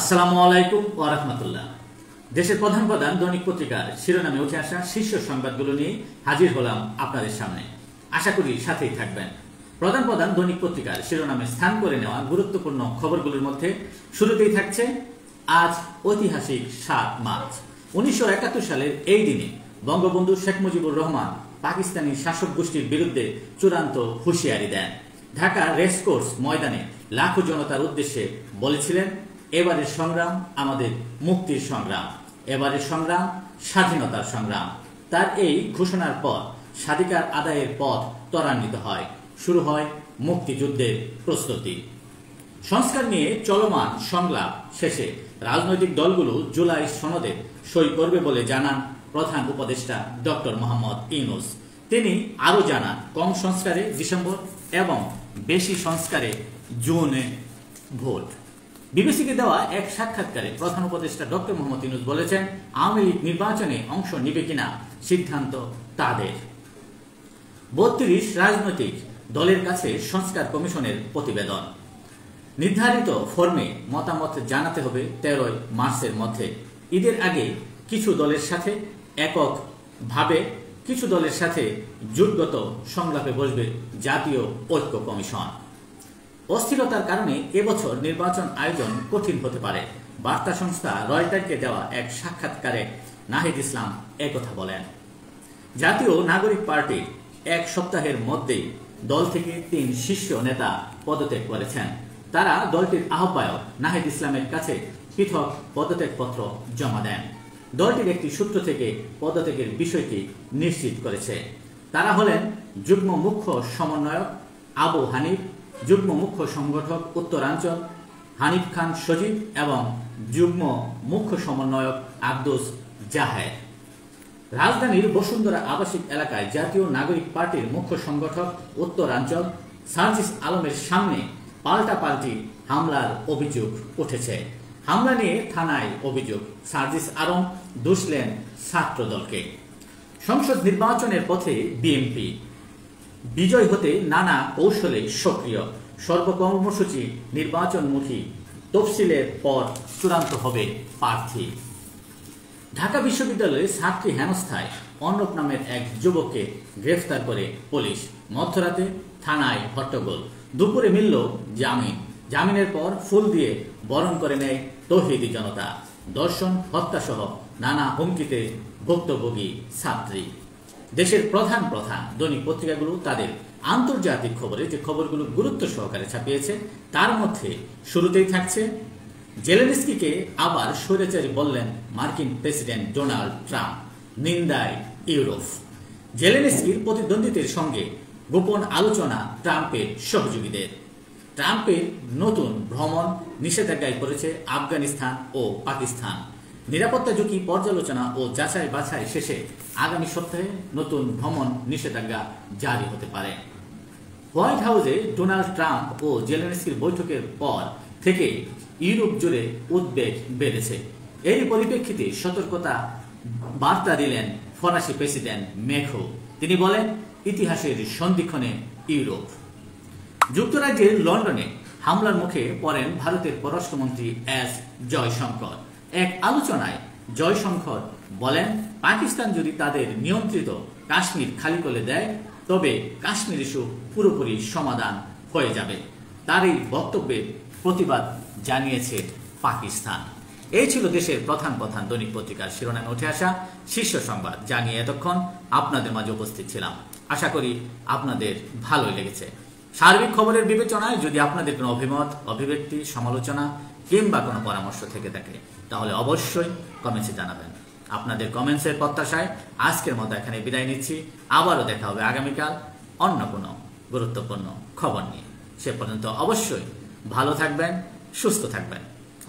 আসসালামু আলাইকুম ওয়া রাহমাতুল্লাহ। দেশের প্রধান প্রধান দৈনিক পত্রিকার শিরোনামে উঠে আসা শীর্ষ সংবাদগুলো নিয়ে হাজির হলাম আপনাদের সামনে। আশা করি সাথেই থাকবেন। প্রধান প্রধান দৈনিক পত্রিকার শিরোনামে স্থান করে নেওয়া গুরুত্বপূর্ণ খবরগুলোর মধ্যে শুরুতেই থাকছে আজ ঐতিহাসিক ৭ মার্চ ১৯৭১ সালের এই দিনে বঙ্গবন্ধু শেখ মুজিবুর রহমান পাকিস্তানি শাসক গোষ্ঠীর বিরুদ্ধে চূড়ান্ত হুঁশিয়ারি দেন। ঢাকা রেসকোর্স ময়দানে লাখো জনতার উদ্দেশ্যে বলেছিলেন, এবারের সংগ্রাম আমাদের মুক্তির সংগ্রাম, এবারের সংগ্রাম স্বাধীনতার সংগ্রাম। তার এই ঘোষণার পর স্বাধিকার আদায়ের পথ ত্বরান্বিত হয়, শুরু হয় মুক্তিযুদ্ধের প্রস্তুতি। সংস্কার নিয়ে চলমান সংলাপ শেষে রাজনৈতিক দলগুলো জুলাই সনদে সই করবে বলে জানান প্রধান উপদেষ্টা ডক্টর মোহাম্মদ ইউনূস। তিনি আরও জানান, কম সংস্কারে ডিসেম্বর এবং বেশি সংস্কারে জুনে ভোট। বিবিসিকে দেওয়া এক সাক্ষাৎকারে প্রধান উপদেষ্টা ডক্টর মোহাম্মদ ইউনূস বলেছেন, আওয়ামী লীগ নির্বাচনে অংশ নিবে কিনা সিদ্ধান্ত তাদের। ৩২ রাজনৈতিক দলের কাছে সংস্কার কমিশনের প্রতিবেদন। নির্ধারিত ফর্মে মতামত জানাতে হবে ১৩ মার্চের মধ্যে। ঈদের আগে কিছু দলের সাথে এককভাবে, কিছু দলের সাথে জোটগত সংলাপে বসবে জাতীয় ঐক্য কমিশন। অস্থিরতার কারণে এবছর নির্বাচন আয়োজন কঠিন হতে পারে। বার্তা সংস্থা রয়টার্সকে দেওয়া এক সাক্ষাৎকারে নাহিদ ইসলাম একথা বলেন। জাতীয় নাগরিক পার্টি এক সপ্তাহের মধ্যেই দল থেকে ৩ শীর্ষ নেতা পদত্যাগ করেছেন। তারা দলটির আহ্বায়ক নাহিদ ইসলামের কাছে পৃথক পদত্যাগপত্র জমা দেন। দলটির একটি সূত্র থেকে পদত্যাগের বিষয়টি নিশ্চিত করেছে। তারা হলেন যুগ্ম মুখ্য সমন্বয়ক আবু হানিফ, যুগ্ম মুখ্য সংগঠক উত্তরাঞ্চল হানিফ খান সজীব এবং যুগ্ম মুখ্য সমন্বয়ক আব্দুস জাহের। রাজধানীর বসুন্ধরা আবাসিক এলাকায় জাতীয় নাগরিক পার্টির মুখ্য সংগঠক উত্তরাঞ্চল সার্জিস আলমের সামনে পাল্টাপাল্টি হামলার অভিযোগ উঠেছে। হামলা নিয়ে থানায় অভিযোগ। সার্জিস আলম দুষলেন ছাত্রদলকে। সংসদ নির্বাচনের পথে বিএনপি বিজয় হতে নানা কৌশলে সক্রিয়। সর্বকর্মসূচি নির্বাচনমুখী, তফসিলের পর চূড়ান্ত হবে প্রার্থী। ঢাকা বিশ্ববিদ্যালয়ে ছাত্রী হেনস্থায় অর্ণব নামের এক যুবককে গ্রেফতার করে পুলিশ। মধ্যরাতে থানায় হট্টগোল। দুপুরে মিলল জামিন। জামিনের পর ফুল দিয়ে বরণ করে নেয় তৌহিদি জনতা। দর্শন, হত্যাসহ নানা হুমকিতে ভুক্তভোগী ছাত্রী। দেশের প্রধান প্রধান দৈনিক পত্রিকাগুলো তাদের আন্তর্জাতিক খবরে যে খবরগুলো গুরুত্ব সহকারে ছাপিয়েছে তার মধ্যে শুরুতেই থাকছে, জেলেনস্কিকে আবার স্বৈরাচারী বললেন মার্কিন প্রেসিডেন্ট ডোনাল্ড ট্রাম্প, নিন্দায় ইউরোপ। জেলেনস্কির প্রতিদ্বন্দ্বীদের সঙ্গে গোপন আলোচনা ট্রাম্পের সহযোগীদের। ট্রাম্পের নতুন ভ্রমণ নিষেধাজ্ঞায় পড়েছে আফগানিস্তান ও পাকিস্তান। নিরাপত্তা ঝুঁকি পর্যালোচনা ও যাচাই বাছাই শেষে আগামী সপ্তাহে নতুন ভ্রমণ নিষেধাজ্ঞা জারি হতে পারে। হোয়াইট হাউসে ডোনাল্ড ট্রাম্প ও জেলেনস্কির বৈঠকের পর থেকে ইউরোপ জুড়ে উদ্বেগ বেড়েছে। এরই পরিপ্রেক্ষিতে সতর্কতা বার্তা দিলেন ফরাসি প্রেসিডেন্ট মেখো। তিনি বলেন, ইতিহাসের সন্ধিক্ষণে ইউরোপ। যুক্তরাজ্যের লন্ডনে হামলার মুখে পড়েন ভারতের পররাষ্ট্রমন্ত্রী এস জয়শঙ্কর। এক আলোচনায় জয়শঙ্কর বলেন, পাকিস্তান যদি তাদের নিয়ন্ত্রিত কাশ্মীর খালি করে দেয় তবে কাশ্মীর ইস্যু পুরোপুরি সমাধান হয়ে যাবে। তার এই বক্তব্যের প্রতিবাদ জানিয়েছে পাকিস্তান। এই ছিল দেশের প্রধান প্রধান দৈনিক পত্রিকার শিরোনামে উঠে আসা শীর্ষ সংবাদ, যা নিয়ে এতক্ষণ আপনাদের মাঝে উপস্থিত ছিলাম। আশা করি আপনাদের ভালোই লেগেছে। সার্বিক খবরের বিবেচনায় যদি আপনাদের কোনো অভিমত, অভিব্যক্তি, সমালোচনা কিংবা কোনো পরামর্শ থেকে থাকে তাহলে অবশ্যই কমেন্টসে জানাবেন। আপনাদের কমেন্টসের প্রত্যাশায় আজকের মতো এখানে বিদায় নিচ্ছি। আবারও দেখা হবে আগামীকাল অন্য কোনো গুরুত্বপূর্ণ খবর নিয়ে। সে পর্যন্ত অবশ্যই ভালো থাকবেন, সুস্থ থাকবেন।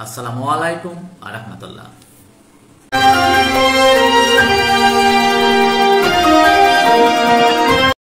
আসসালামু আলাইকুম ওয়া রাহমাতুল্লাহ।